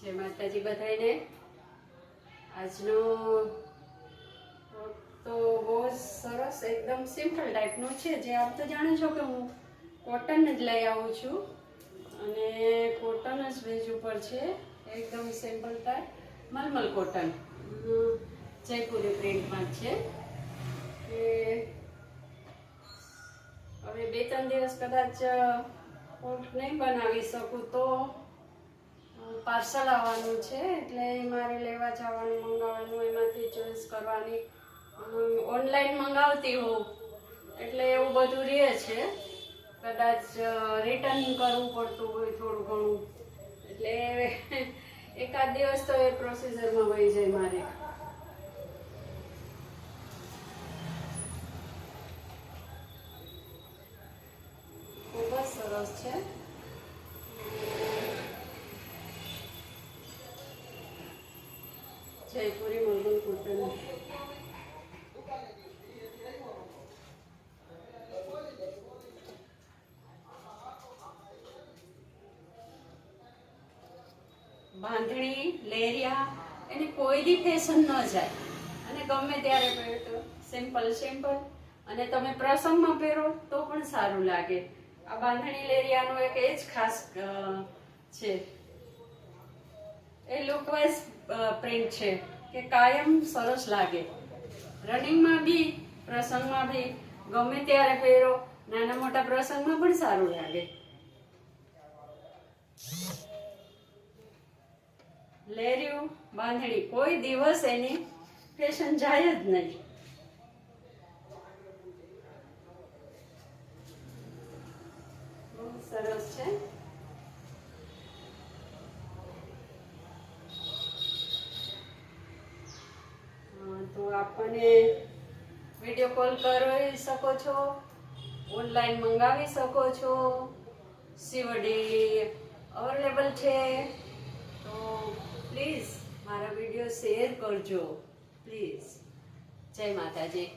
જય માતાજી બધાને। આજનો તો બહુ સરસ એકદમ સિમ્પલ ટાઈપનો છે, જે આપ તો જાણો છો કે હું કોટન જ લઈ આવું છું અને કોટન જ બેઝ ઉપર છે, એકદમ સિમ્પલ ટાઈપ મલમલ કોટન જયપુરી પ્રિન્ટમાં છે। કે હવે 2-3 દિવસ કદાચ કોટ નહીં બનાવી શકું તો પાર્સલ આવવાનું છે, એટલે મારે લેવા જવાનું, મંગાવવાનું, એમાંથી ચોઈસ કરવાની। ઓનલાઈન મંગાવતી હોઉં એટલે એવું બધું રહે છે, કદાચ રિટર્ન કરવું પડતું હોય થોડું ઘણું, એટલે એકાદ દિવસ તો એ પ્રોસીજરમાં વહી જાય મારે। ખૂબ જ સરસ છે। જયપુરી મલમલ કોટન બાંધણી લેરિયા એની કોઈ દી ફેશન ન જાય અને ગમે ત્યારે પહેરો તો સિમ્પલ અને તમે પ્રસંગમાં પહેરો તો પણ સારું લાગે। આ બાંધણી લેરિયાનો એક એ જ ખાસ છે, એ લુકવાઇઝ પ્રિન્ટ છે કે કાયમ સરસ લાગે, રનિંગમાં બી પ્રસંગમાં બી ગમે ત્યારે પહેરો, નાના મોટા પ્રસંગમાં પણ સારું લાગે। લેરિયું બાંધણી કોઈ દિવસ એની ફેશન જાય જ નહીં। બહુ સરસ છે। તો આપણને વિડીયો કોલ કરી શકો છો, ઓનલાઈન મંગાવી શકો છો, સીઓડી અવેલેબલ છે। તો પ્લીઝ મારા વિડીયો શેર કરજો પ્લીઝ। જય માતાજી।